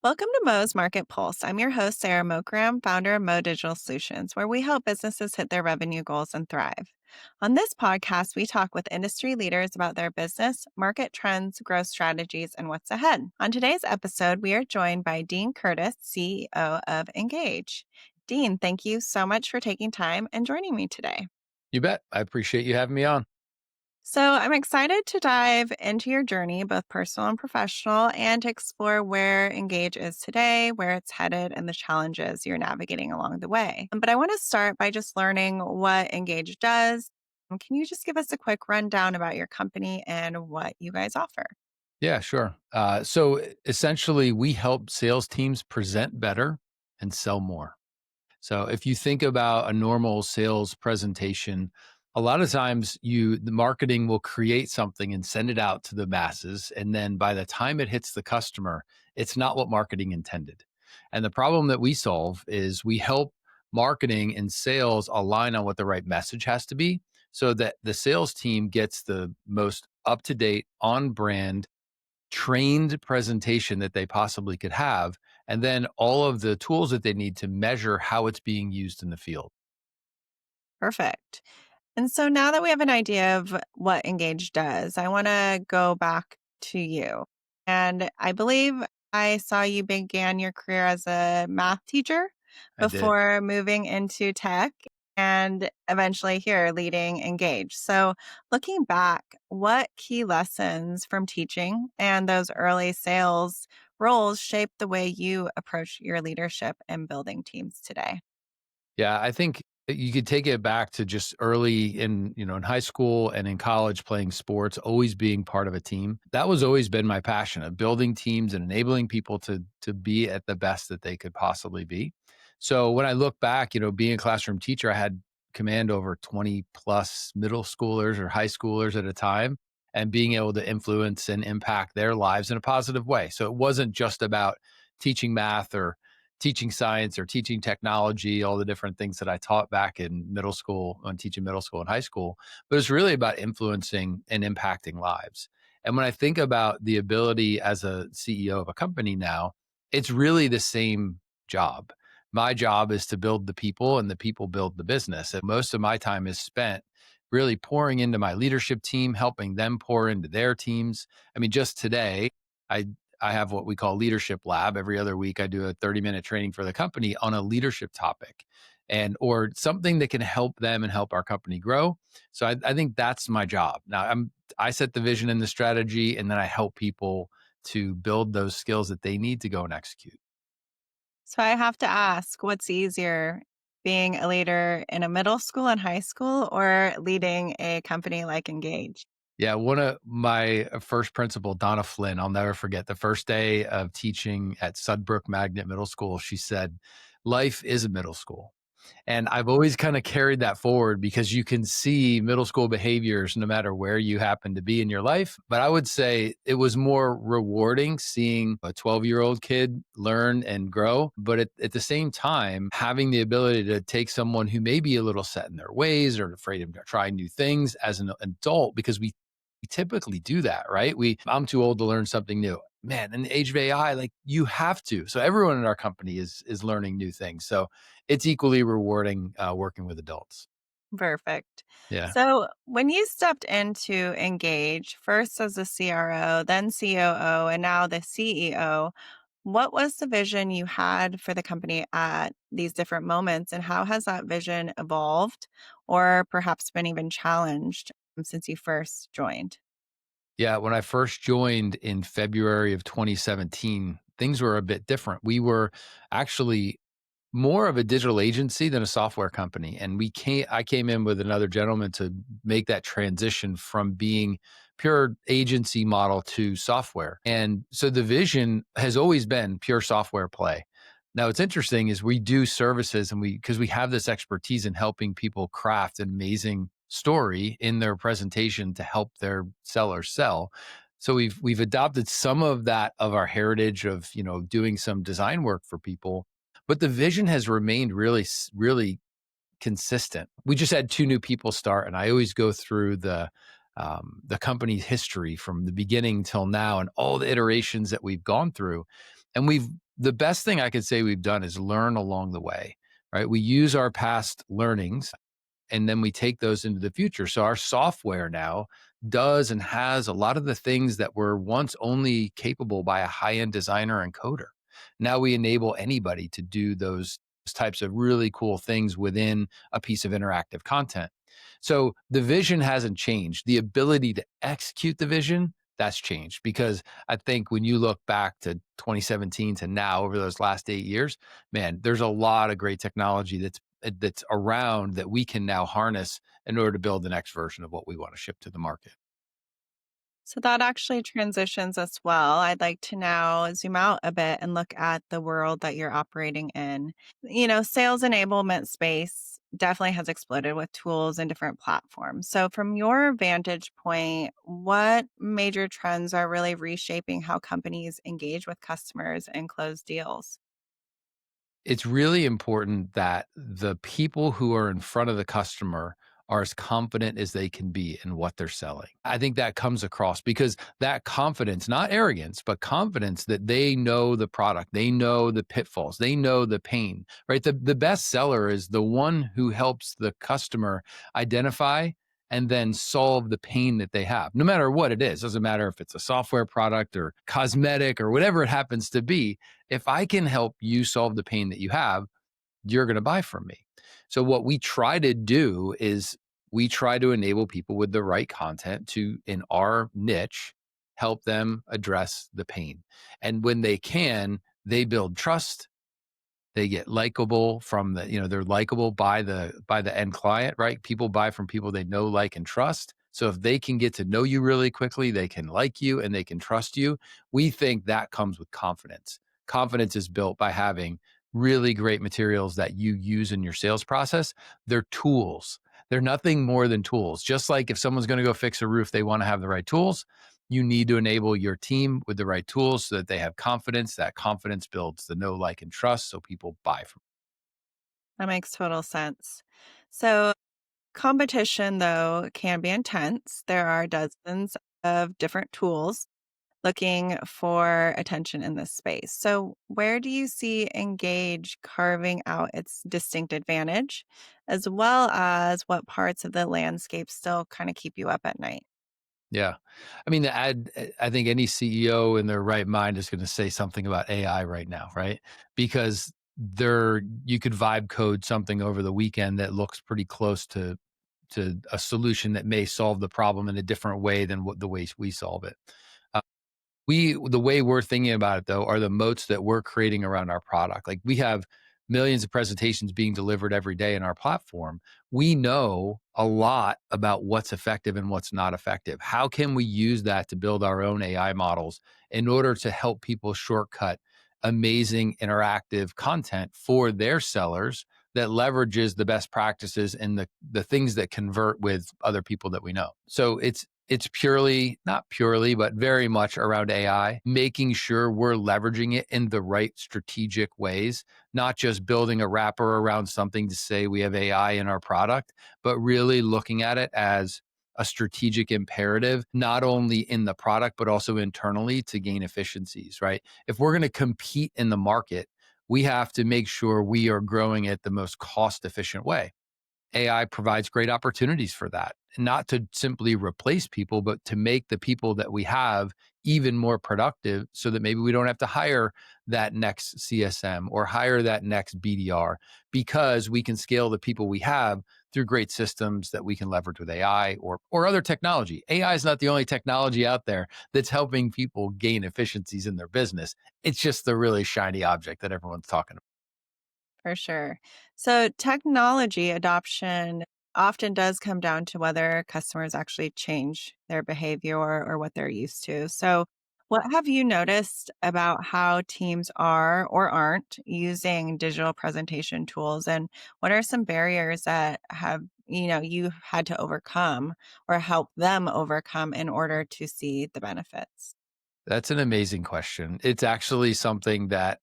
Welcome to Mo's Market Pulse. I'm your host, Sarah Mokram, founder of Mo Digital Solutions, where we help businesses hit their revenue goals and thrive. On this podcast, we talk with industry leaders about their business, market trends, growth strategies, and what's ahead. On today's episode, we are joined by Dean Curtis, CEO of Engage. Dean, thank you so much for taking time and joining me today. You bet. I appreciate you having me on. So, I'm excited to dive into your journey, both personal and professional, and to explore where Engage is today, where it's headed, and the challenges you're navigating along the way. But I want to start by just learning what Engage does. Can you just give us a quick rundown about your company and what you guys offer? Yeah, sure. So essentially, we help sales teams present better and sell more. So if you think about a normal sales presentation, a lot of times the marketing will create something and send it out to the masses. And then by the time it hits the customer, it's not what marketing intended. And the problem that we solve is we help marketing and sales align on what the right message has to be so that the sales team gets the most up to date, on brand, trained presentation that they possibly could have, and then all of the tools that they need to measure how it's being used in the field. Perfect. And so now that we have an idea of what Engage does, I want to go back to you. And I believe I saw you began your career as a math teacher I did. before moving into tech and eventually here leading Engage. So, looking back, what key lessons from teaching and those early sales roles shaped the way you approach your leadership and building teams today? Yeah, I think you could take it back to just early in high school and in college playing sports, always being part of a team. That was always been my passion of building teams and enabling people to be at the best that they could possibly be. So when I look back, being a classroom teacher, I had command over 20 plus middle schoolers or high schoolers at a time and being able to influence and impact their lives in a positive way. So it wasn't just about teaching math or teaching science or teaching technology, all the different things that I taught back in middle school, when teaching middle school and high school, but it's really about influencing and impacting lives. And when I think about the ability as a CEO of a company now, it's really the same job. My job is to build the people and the people build the business. And most of my time is spent really pouring into my leadership team, helping them pour into their teams. I mean, just today, I I have what we call leadership lab. Every other week I do a 30-minute training for the company on a leadership topic and or something that can help them and help our company grow. So I think that's my job. Now I set the vision and the strategy, and then I help people to build those skills that they need to go and execute. So I have to ask, what's easier, being a leader in a middle school and high school or leading a company like Engage? Yeah, one of my first principal, Donna Flynn, I'll never forget the first day of teaching at Sudbrook Magnet Middle School. She said, "Life is a middle school." And I've always kind of carried that forward because you can see middle school behaviors no matter where you happen to be in your life. But I would say it was more rewarding seeing a 12-year-old kid learn and grow. But at the same time, having the ability to take someone who may be a little set in their ways or afraid of trying new things as an adult, because we typically do that, right? I'm too old to learn something new. Man, in the age of AI, like you have to. So everyone in our company is learning new things. So it's equally rewarding working with adults. Perfect. Yeah. So when you stepped into Engage, first as a CRO, then COO, and now the CEO, what was the vision you had for the company at these different moments, and how has that vision evolved or perhaps been even challenged since you first joined? Yeah. When I first joined in February of 2017, things were a bit different. We were actually more of a digital agency than a software company. And I came in with another gentleman to make that transition from being pure agency model to software. And so the vision has always been pure software play. Now, what's interesting is we do services and because we have this expertise in helping people craft an amazing story in their presentation to help their sellers sell. So we've adopted some of that of our heritage of, doing some design work for people, but the vision has remained really consistent. We just had two new people start, and I always go through the company's history from the beginning till now and all the iterations that we've gone through. And The best thing I could say we've done is learn along the way, right? We use our past learnings and then we take those into the future. So our software now does and has a lot of the things that were once only capable by a high-end designer and coder. Now we enable anybody to do those types of really cool things within a piece of interactive content. So the vision hasn't changed. The ability to execute the vision, that's changed because I think when you look back to 2017 to now over those last 8 years, man, there's a lot of great technology that's around that we can now harness in order to build the next version of what we want to ship to the market. So that actually transitions us well. I'd like to now zoom out a bit and look at the world that you're operating in. Sales enablement space definitely has exploded with tools and different platforms. So, from your vantage point, what major trends are really reshaping how companies engage with customers and close deals? It's really important that the people who are in front of the customer are as confident as they can be in what they're selling. I think that comes across because that confidence, not arrogance, but confidence that they know the product, they know the pitfalls, they know the pain, right? The best seller is the one who helps the customer identify and then solve the pain that they have, no matter what it is. Doesn't matter if it's a software product or cosmetic or whatever it happens to be. If I can help you solve the pain that you have, you're going to buy from me. So, what we try to do is we try to enable people with the right content to, in our niche, help them address the pain. And when they can, they build trust, they get likable from they're likable by the end client, right? People buy from people they know, like, and trust. So if they can get to know you really quickly, they can like you and they can trust you. We think that comes with confidence. Confidence is built by having really great materials that you use in your sales process. They're tools. They're nothing more than tools. Just like if someone's going to go fix a roof, they want to have the right tools. You need to enable your team with the right tools so that they have confidence. That confidence builds the know, like, and trust so people buy from. That makes total sense. So, competition, though, can be intense. There are dozens of different tools looking for attention in this space. So, where do you see Engage carving out its distinct advantage, as well as what parts of the landscape still kind of keep you up at night? Yeah. I mean, I think any CEO in their right mind is going to say something about AI right now, right? Because you could vibe code something over the weekend that looks pretty close to a solution that may solve the problem in a different way than what the way we solve it. The way we're thinking about it though are the moats that we're creating around our product. Like, we have millions of presentations being delivered every day in our platform. We know a lot about what's effective and what's not effective. How can we use that to build our own AI models in order to help people shortcut amazing interactive content for their sellers that leverages the best practices and the things that convert with other people that we know. So it's purely, not purely, but very much around AI, making sure we're leveraging it in the right strategic ways, not just building a wrapper around something to say we have AI in our product, but really looking at it as a strategic imperative, not only in the product, but also internally to gain efficiencies, right? If we're going to compete in the market, we have to make sure we are growing it the most cost efficient way. AI provides great opportunities for that, not to simply replace people, but to make the people that we have even more productive so that maybe we don't have to hire that next CSM or hire that next BDR because we can scale the people we have through great systems that we can leverage with AI or other technology. AI is not the only technology out there that's helping people gain efficiencies in their business. It's just the really shiny object that everyone's talking about. For sure. So, technology adoption often does come down to whether customers actually change their behavior or what they're used to. So, what have you noticed about how teams are or aren't using digital presentation tools? And what are some barriers that you've had to overcome or help them overcome in order to see the benefits? That's an amazing question. It's actually something that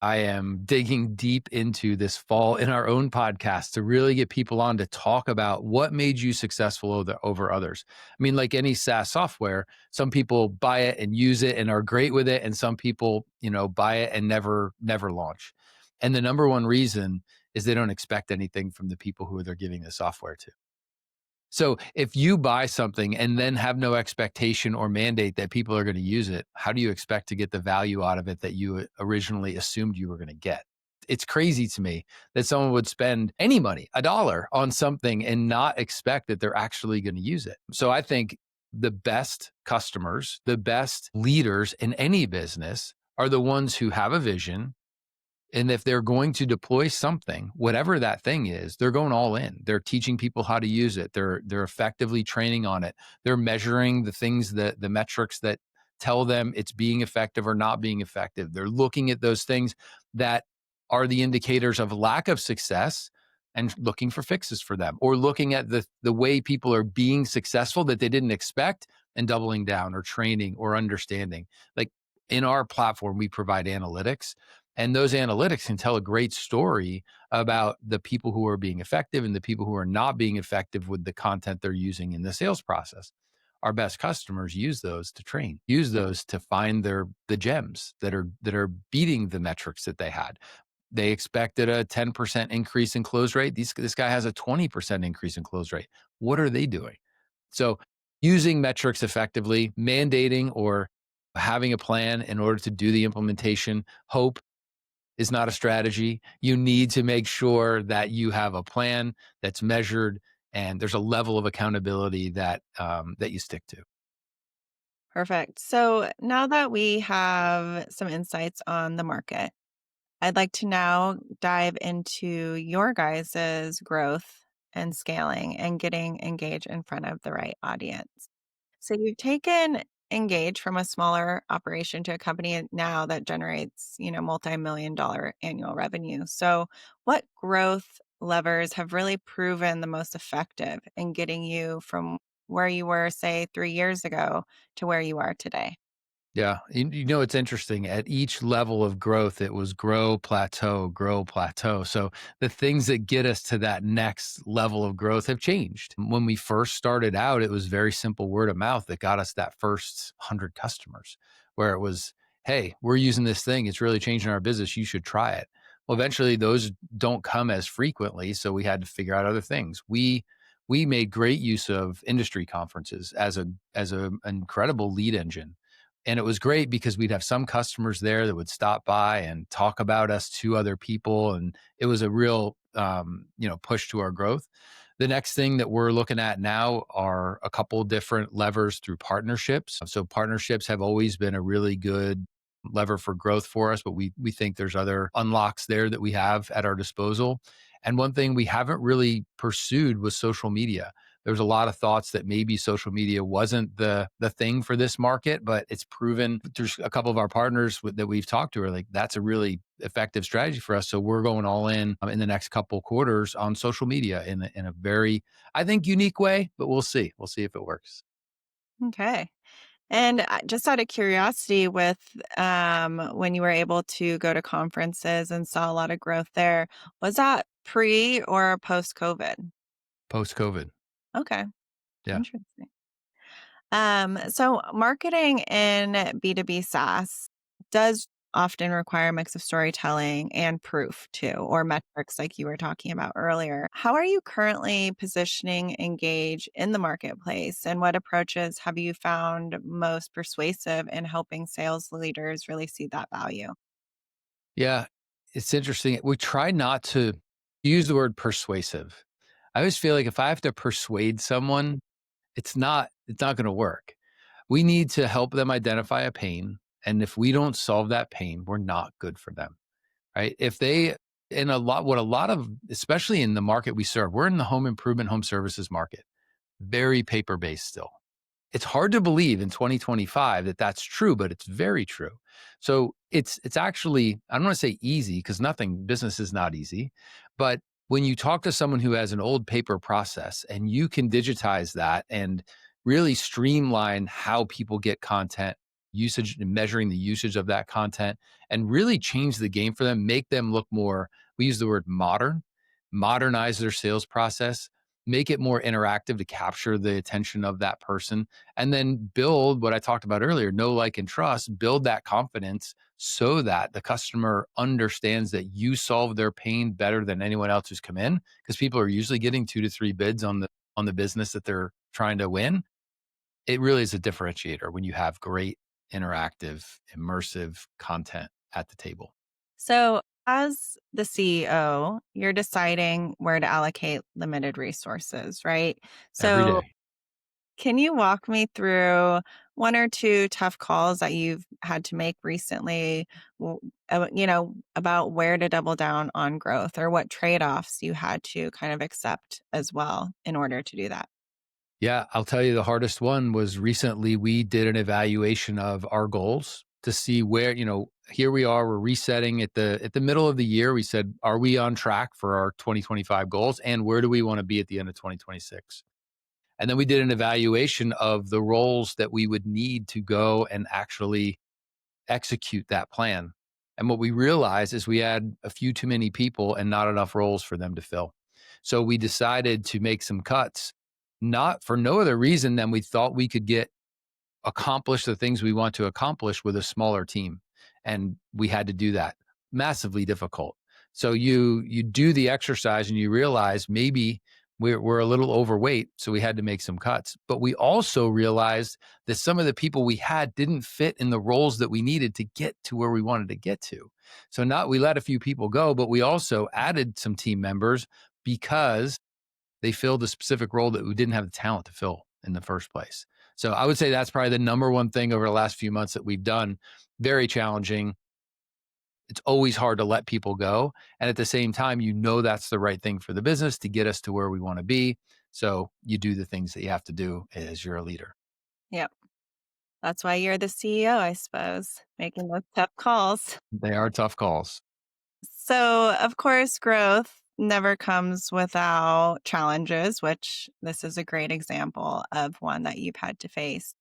I am digging deep into this fall in our own podcast to really get people on to talk about what made you successful over others. I mean, like any SaaS software, some people buy it and use it and are great with it, and some people, buy it and never launch. And the number one reason is they don't expect anything from the people who they're giving the software to. So if you buy something and then have no expectation or mandate that people are going to use it, how do you expect to get the value out of it that you originally assumed you were going to get? It's crazy to me that someone would spend any money, a dollar, on something and not expect that they're actually going to use it. So I think the best customers, the best leaders in any business are the ones who have a vision, and if they're going to deploy something, whatever that thing is, they're going all in. They're teaching people how to use it. They're effectively training on it. They're measuring the things that the metrics that tell them it's being effective or not being effective. They're looking at those things that are the indicators of lack of success and looking for fixes for them, or looking at the way people are being successful that they didn't expect and doubling down or training or understanding. Like in our platform, we provide analytics, and those analytics can tell a great story about the people who are being effective and the people who are not being effective with the content they're using in the sales process. Our best customers use those to train, use those to find the gems that are beating the metrics that they had. They expected a 10% increase in close rate. This guy has a 20% increase in close rate. What are they doing? So using metrics effectively, mandating or having a plan in order to do the implementation. Hope is not a strategy. You need to make sure that you have a plan that's measured and there's a level of accountability that you stick to. Perfect. So now that we have some insights on the market, I'd like to now dive into your guys's growth and scaling and getting engaged in front of the right audience. So you've taken Engage from a smaller operation to a company now that generates, multi-million dollar annual revenue. So what growth levers have really proven the most effective in getting you from where you were, say, 3 years ago to where you are today? Yeah. It's interesting. At each level of growth, it was grow, plateau, grow, plateau. So the things that get us to that next level of growth have changed. When we first started out, it was very simple word of mouth that got us that first 100 customers, where it was, hey, we're using this thing. It's really changing our business. You should try it. Well, eventually those don't come as frequently. So we had to figure out other things. We made great use of industry conferences as an incredible lead engine, and it was great because we'd have some customers there that would stop by and talk about us to other people. And it was a real, push to our growth. The next thing that we're looking at now are a couple different levers through partnerships. So partnerships have always been a really good lever for growth for us, but we think there's other unlocks there that we have at our disposal. And one thing we haven't really pursued was social media. There's a lot of thoughts that maybe social media wasn't the thing for this market, but it's proven. There's a couple of our partners that we've talked to are like, that's a really effective strategy for us. So we're going all in the next couple quarters on social media in a very, I think, unique way, but we'll see. We'll see if it works. Okay. And just out of curiosity, with when you were able to go to conferences and saw a lot of growth there, was that pre or post COVID? Post COVID. Okay, Yeah. interesting. So marketing in B2B SaaS does often require a mix of storytelling and proof too, or metrics like you were talking about earlier. How are you currently positioning Engage in the marketplace, and what approaches have you found most persuasive in helping sales leaders really see that value? Yeah. It's interesting. We try not to use the word persuasive. I always feel like if I have to persuade someone, it's not going to work. We need to help them identify a pain. And if we don't solve that pain, we're not good for them. Right. If they, in what a lot of, especially in the market we serve, we're in the home improvement, home services market, very paper based still. It's hard to believe in 2025 that that's true, but it's very true. So it's actually, I don't want to say easy, because business is not easy, but when you talk to someone who has an old paper process and you can digitize that and really streamline how people get content, usage and measuring the usage of that content and really change the game for them, make them look more, we use the word modern, modernize their sales process, make it more interactive to capture the attention of that person, and then build what I talked about earlier, know, like, and trust, build that confidence so that the customer understands that you solve their pain better than anyone else who's come in, because people are usually getting 2 to 3 bids on the business that they're trying to win. It really is a differentiator when you have great interactive, immersive content at the table So, as the CEO, you're deciding where to allocate limited resources, right? every So, day. can you walk me through one or two tough calls that you've had to make recently, about where to double down on growth or what trade-offs you had to kind of accept as well in order to do that? Yeah, I'll tell you the hardest one was recently we did an evaluation of our goals to see where, here we are, we're resetting at the middle of the year. We said, are we on track for our 2025 goals and where do we want to be at the end of 2026? And then we did an evaluation of the roles that we would need to go and actually execute that plan. And what we realized is we had a few too many people and not enough roles for them to fill. So we decided to make some cuts, not for no other reason than we thought we could get accomplish the things we want to accomplish with a smaller team. And we had to do that. Massively difficult. So you do the exercise and you realize maybe we're a little overweight, so we had to make some cuts. But we also realized that some of the people we had didn't fit in the roles that we needed to get to where we wanted to get to. So not we let a few people go, but we also added some team members because they filled a specific role that we didn't have the talent to fill in the first place. So I would say that's probably the number one thing over the last few months that we've done. Very challenging. It's always hard to let people go. And at the same time, that's the right thing for the business to get us to where we want to be. So you do the things that you have to do as you're a leader. Yep. That's why you're the CEO, I suppose, making those tough calls. They are tough calls. So, of course, growth never comes without challenges, which this is a great example of one that you've had to face.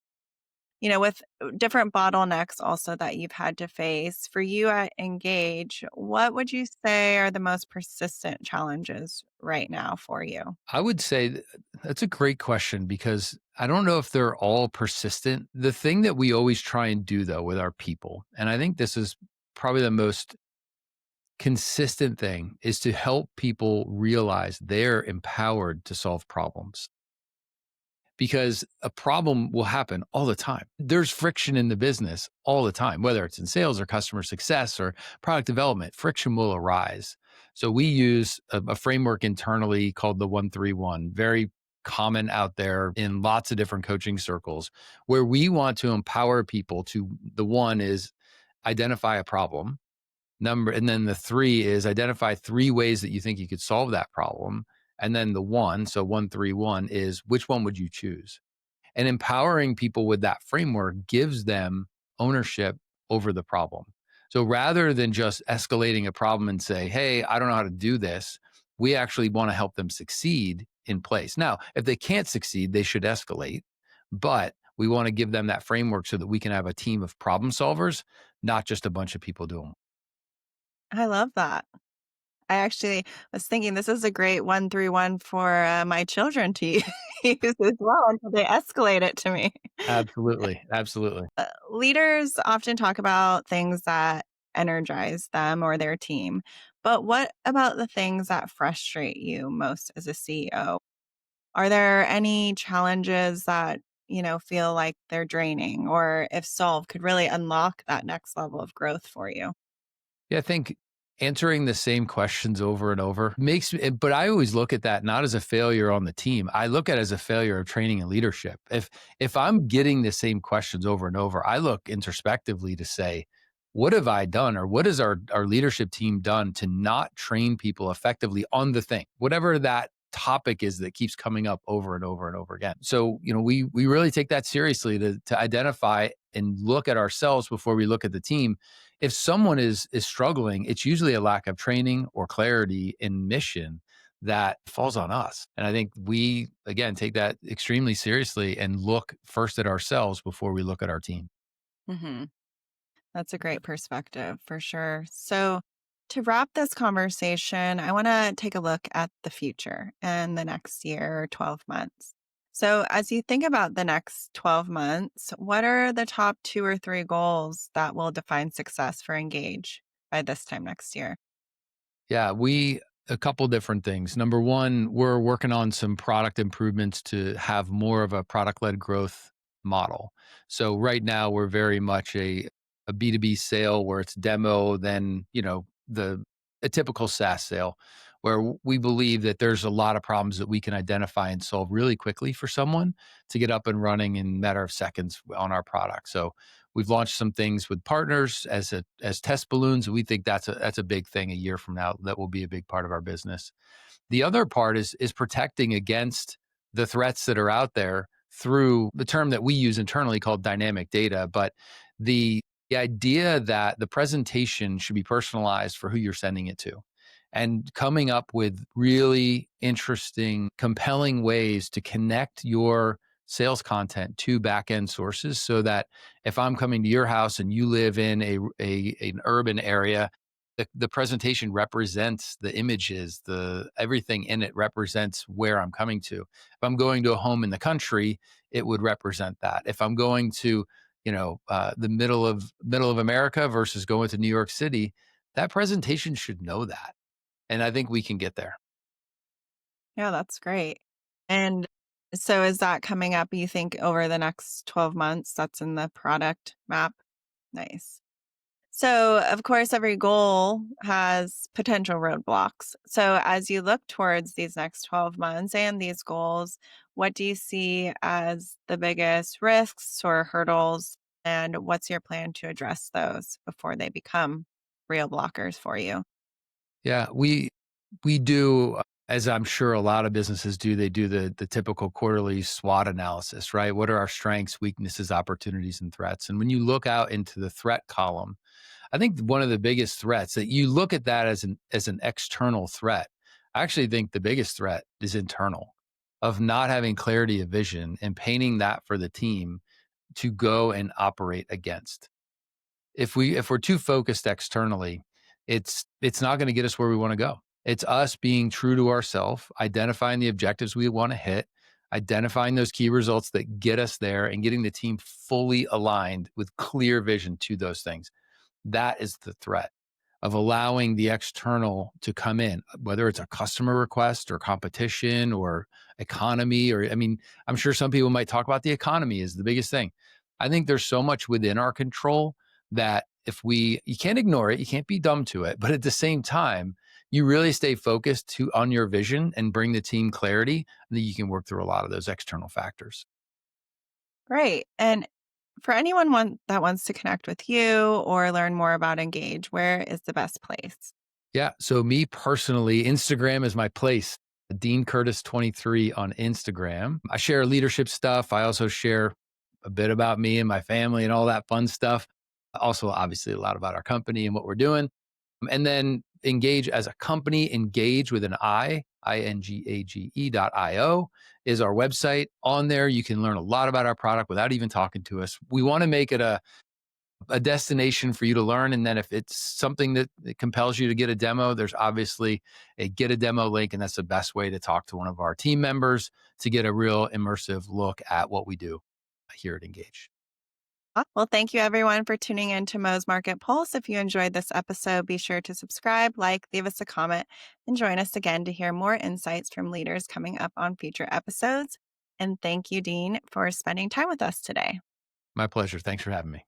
With different bottlenecks also that you've had to face. For you at Engage, what would you say are the most persistent challenges right now for you? I would say that's a great question because I don't know if they're all persistent. The thing that we always try and do, though, with our people, and I think this is probably the most consistent thing, is to help people realize they're empowered to solve problems because a problem will happen all the time. There's friction in the business all the time, whether it's in sales or customer success or product development, friction will arise. So we use a framework internally called the 131, very common out there in lots of different coaching circles, where we want to empower people to the one is identify a problem. And then the three is identify 3 ways that you think you could solve that problem. And then the one, so 131 is which one would you choose? And empowering people with that framework gives them ownership over the problem. So rather than just escalating a problem and say, hey, I don't know how to do this, we actually want to help them succeed in place. Now, if they can't succeed, they should escalate. But we want to give them that framework so that we can have a team of problem solvers, not just a bunch of people doing. I love that. I actually was thinking this is a great 131 for my children to use as well until they escalate it to me. Absolutely. Absolutely. Leaders often talk about things that energize them or their team. But what about the things that frustrate you most as a CEO? Are there any challenges that, feel like they're draining or if solved could really unlock that next level of growth for you? Yeah, I think answering the same questions over and over makes me, but I always look at that not as a failure on the team. I look at it as a failure of training and leadership. If I'm getting the same questions over and over, I look introspectively to say, what have I done or what has our leadership team done to not train people effectively on the thing, whatever that topic is that keeps coming up over and over and over again. So, we really take that seriously to identify and look at ourselves before we look at the team. If someone is struggling, it's usually a lack of training or clarity in mission that falls on us. And I think we again take that extremely seriously and look first at ourselves before we look at our team. Hmm. That's a great perspective for sure. So, to wrap this conversation, I want to take a look at the future and the next year or 12 months. So, as you think about the next 12 months, what are the top two or three goals that will define success for Engage by this time next year? Yeah, we a couple different things. Number one, we're working on some product improvements to have more of a product-led growth model. So right now we're very much a B2B sale where it's demo, then, the a typical SaaS sale where we believe that there's a lot of problems that we can identify and solve really quickly for someone to get up and running in a matter of seconds on our product. So we've launched some things with partners as test balloons. We think that's a big thing a year from now that will be a big part of our business. The other part is protecting against the threats that are out there through the term that we use internally called dynamic data. But the idea that the presentation should be personalized for who you're sending it to and coming up with really interesting, compelling ways to connect your sales content to back end sources so that if I'm coming to your house and you live in an urban area, the presentation represents the images, the everything in it represents where I'm coming to. If I'm going to a home in the country, it would represent that. If I'm going to, the middle of America versus going to New York City, that presentation should know that. And I think we can get there. Yeah, that's great. And so, is that coming up, you think, over the next 12 months? That's in the product map? Nice. So, of course, every goal has potential roadblocks. So, as you look towards these next 12 months and these goals, what do you see as the biggest risks or hurdles? And what's your plan to address those before they become real blockers for you? Yeah, we do, as I'm sure a lot of businesses do, they do the typical quarterly SWOT analysis, right? What are our strengths, weaknesses, opportunities, and threats? And when you look out into the threat column, I think one of the biggest threats that you look at that as an external threat. I actually think the biggest threat is internal of not having clarity of vision and painting that for the team to go and operate against. If we're too focused externally, it's not going to get us where we want to go. It's us being true to ourselves, identifying the objectives we want to hit, identifying those key results that get us there, and getting the team fully aligned with clear vision to those things. That is the threat of allowing the external to come in, whether it's a customer request or competition or economy, or I mean, I'm sure some people might talk about the economy as the biggest thing. I think there's so much within our control that if you can't ignore it, you can't be dumb to it, but at the same time, you really stay focused on your vision and bring the team clarity, and then you can work through a lot of those external factors. Great. And for anyone that wants to connect with you or learn more about Engage, where is the best place? Yeah. So me personally, Instagram is my place. Dean Curtis 23 on Instagram. I share leadership stuff. I also share a bit about me and my family and all that fun stuff. Also, obviously, a lot about our company and what we're doing. And then Engage as a company, engage with an INGAGE.io is our website. On there, you can learn a lot about our product without even talking to us. We want to make it a destination for you to learn. And then if it's something that compels you to get a demo, there's obviously a get a demo link. And that's the best way to talk to one of our team members to get a real immersive look at what we do here at Engage. Well, thank you everyone for tuning in to Mo's Market Pulse. If you enjoyed this episode, be sure to subscribe, like, leave us a comment, and join us again to hear more insights from leaders coming up on future episodes. And thank you, Dean, for spending time with us today. My pleasure. Thanks for having me.